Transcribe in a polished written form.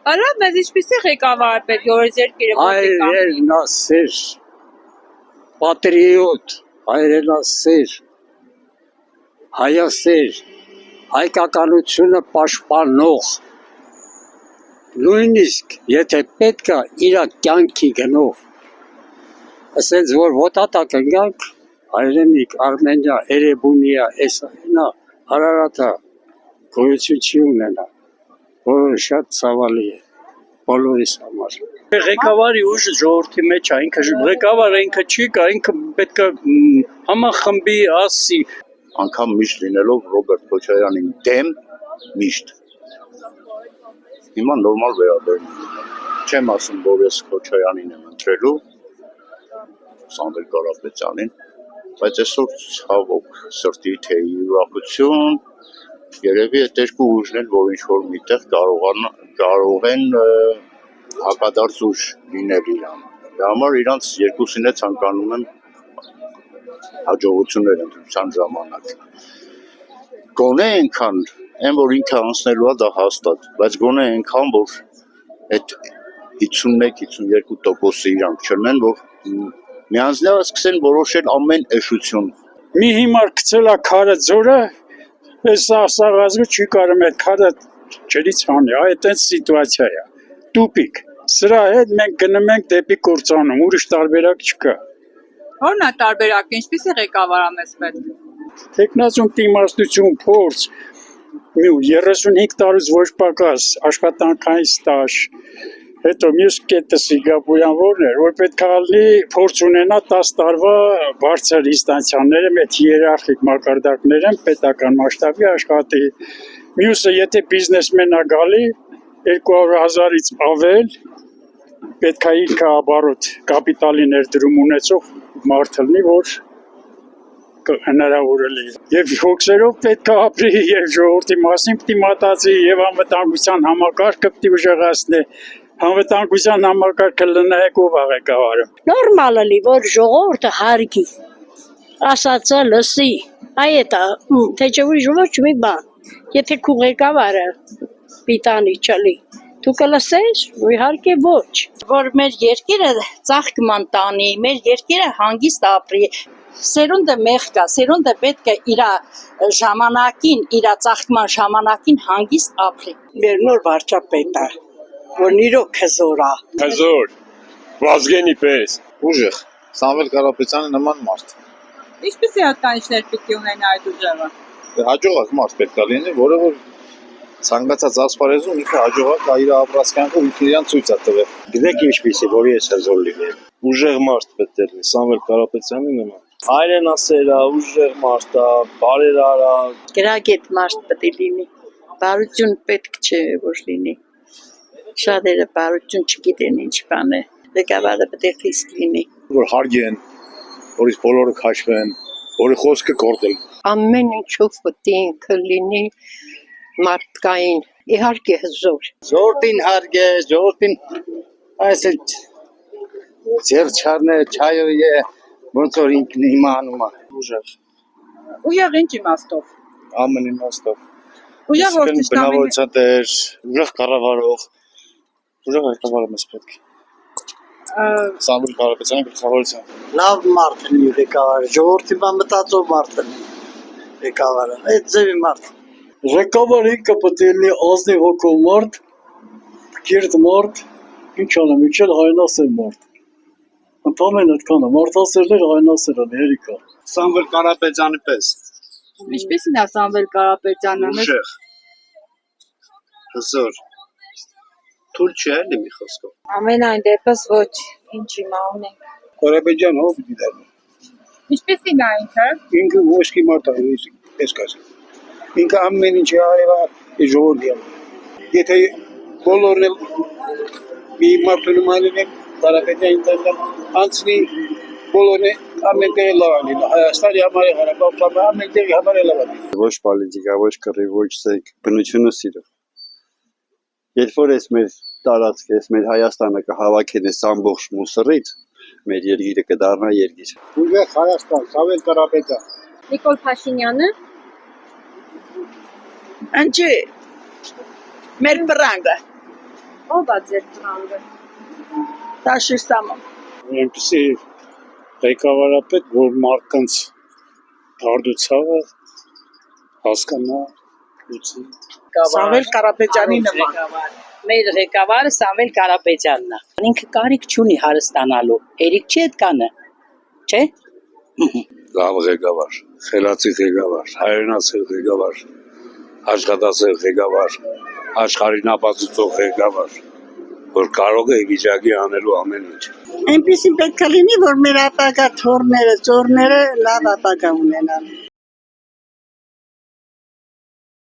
Արա մեզ ինչպիսի ղեկավար պետք է որ երկիրը հայրենասեր, պատրիոտ, հայրենասեր, հայասեր, հայկականությունը պաշտպանող, նույնիսկ եթե պետք է իր կյանքի գնով, ասենց որ ոտատակ ընկանք, հայրենիք, Արմենիա, Էրեբունիա, էսայնա, Արարատա, գոյություն չի ունենա, որը շատ ցավալի է, բոլորիս համար։ Ղեկավարի ուժը ժողովրդի մեջ է, ինքը ղեկավարը ինքը չի կա, ինքը պետք է համախմբի, ասի։ Անգամ միշտ լինելով Ռոբերտ Քոչարյանին դեմ, միշտ։ Հիմա նորմալ վերաբերում։ Չեմ ասում, որ ես Քոչարյանին եմ ընտրելու, Սամվել Կարապետյանին, բայց այսօր ցավոք սրտի թեյի ուրախություն, երևի այդ երկու ուժն են, որ ինչ-որ միտեղ կարող են հակադարձ ուժ լինել իրան։ Դա համար իրանց երկուսին է ցանկանում եմ հաջողություններ ընտրության ժամանակ։ Գոնե այնքան, այն որ ինքը անցնելու է դա հաստատ, բայց գոնե այնքան, որ այդ 51-52% իրանք չնեն, որ միանձնյալ սկսեն որոշել ամեն էշություն։ Մի հիմար գցել է քարը ձորը, այս ասաղազգը չի կարում այդ քարը ջրից հանի, այդ սիտուացիա է, տուպիկ։ Սրա հետ մենք գնում ենք դեպի կործանում, ուրիշ տարբերակ չկա։ Որն է տարբերակը, ինչպիսի ղեկավար է մեզ պետք։ Տեխնազում իմաստություն, փորձ, 35 տարուց ոչ պակաս, աշխատանքային ստաժ, հետո մյուս կետը Սինգապուրյան որն էր, որ պետք է լինի փորձ ունենա 10 տարվա բարձր ինստանցիաները, այդ հիերարխիկ մակարդակները, պետական մասշտաբի աշխատի։ Մյուսը, եթե բիզնեսմեն է գալի, 200,000-ից ավել, պետք է ինքը ապարոտ կապիտալի ներդրում ունեցող մարդ լինի, որ հնարավոր է լինի։ Եվ հոգսերով պետք է ապրի, եւ ժողովրդի մասին պետք է մտածի, եւ անվտանգության համակարգը պետք է ուժեղացնի։ Անվտանգության համակարգը լնայեք ով է ղեկավարը։ Նորմալ է, որ ժողովուրդը հարգի, ասածը լսի, այդ է, թե չէ ուրիշ ոչ մի բան։ Եթե քո ղեկավարը պիտանի չլի, դու կլսես, իհարկե ոչ։ Որ մեր երկիրը ծաղկման տանի, մեր երկիրը հանգիստ ապրի։ Սերունդը մեղք է, սերունդը պետք է իր ժամանակին, իր ծաղկման ժամանակին հանգիստ ապրի։ Մեր նոր վարչապետը, որ իրոք հզոր է։ Հզոր, Վազգենի պես։ Ուժեղ, Սամվել Կարապետյանի նման մարդ։ Ինչպիսի հատկանիշներ պիտի ունենա այդ ուժեղը։ Հաջողակ մարդ պետք է լինի, որը որ ցանկացած ասպարեզում ինքը հաջողակ է իր ապրած կյանքով ինքը իրան ցույց է տվել։ Գիտեք ինչպիսի, որ ես հզոր լինեմ։ Ուժեղ մարդ պետք է լինի, Սամվել Կարապետյանի նման։ Հայրենասեր է, ուժեղ մարդ է, բարերար է։ Գրագետ մարդ պետք է լինի։ Բարություն պետք չէ որ լինի։ Շատերը բարություն չգիտեն ինչ բան է։ Ղեկավարը պետք է խիստ լինի։ Որ հարգեն, որից բոլորը քաշվեն, որի խոսքը կորտել։ Ամեն ինչով պետք է ինքը լինի մարդկային, իհարկե հզոր։ Ժողովրդին հարգե, ժողովրդին այսել ձեր չառնե, չայո է, ոնց որ ինքն իմանում է։ Ուժեղ, Ուժեղ ինչ իմաստով։ ամեն իմաստով։ Ուժեղ որ ճշտամին բնավորության տեր, ուժեղ կառավարող, ուժեղ ղեկավարը մեզ պետք է։ Սամվել Կարապետյանի գլխավորությամբ։ Լավ մարդ լինի ղեկավարը, ժողովրդի բան մտածող մարդ լինի ղեկավարը, այդ ձևի մարդ։ Ղեկավարը ինքը պետք է լինի ազնիվ հոգով մարդ, կիրթ մարդ, ինչ անեմ, իջել հայնասեր մարդ։ Ընդամեն այդքանը, մարդասերներ հայնասեր են, հերիքա։ Սամվել Կարապետյանի պես։ Ինչպիսին է Սամվել Կարապետյանը։ Ուժեղ, հզոր, թույլ չէ էլի մի խոսքով։ Ամենայն դեպս ոչ, ինչ իմա ունենք։ Կարապետյան ով դիտել։ Ինչպիսին է ինքը։ Ինքը ոսկի մարդ է, ես կասեմ։ Ինքը ամեն ինչ արել է ժողովրդի։ Եթե բոլորն էլ մի մարդու մալին Կարապետյանի տան անցնի բոլորը ամեն տեղ լավ է, Հայաստանի համար Հարաբաղ ամեն տեղ համար լավ է։ Ոչ պոլիտիկա, ոչ կռիվ, ոչ ցեք, բնությունը սիրո։ Երբ որ ես մեր տարածքը, ես մեր Հայաստանը կհավաքեն այս ամբողջ մուսռից, մեր երկիրը կդառնա երկիր։ Ուժեղ Հայաստան, Սամվել Կարապետյան։ Նիկոլ Փաշինյանը։ Անջի, մեր բրանգը։ Ո՞վ է ձեր ծրանգը։ Տաշիսամը։ Այնպեսի ղեկավարապետ, որ մարդկանց արդուցավը հասկանա լուծի։ Սամվել Կարապետյանի նման։ Մեր ղեկավարը Սամվել Կարապետյանն է։ Ինքը կարիք չունի հարստանալու։ Երիկ չի այդ կանը։ Չէ՞։ Լավ ղեկավար, խելացի ղեկավար, հայրենասեր ղեկավար, աշխատասեր ղեկավար, աշխարհին ապացուցող ղեկավար, որ կարող է վիճակի անելու ամեն ինչ։ Այնպեսին պետք է լինի, որ մեր ապագա թորները, ծորները լավ ապագա ունենան։